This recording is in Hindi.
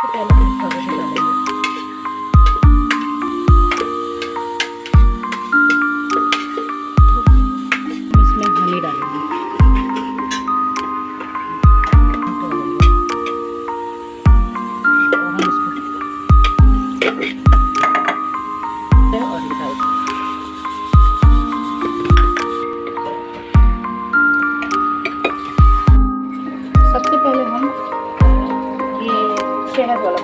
पहले दूध वगैरह डालेंगे। इसमें हनी डालेंगे। और हम इसको और डालते हैं। सबसे पहले हम ये शहद वाला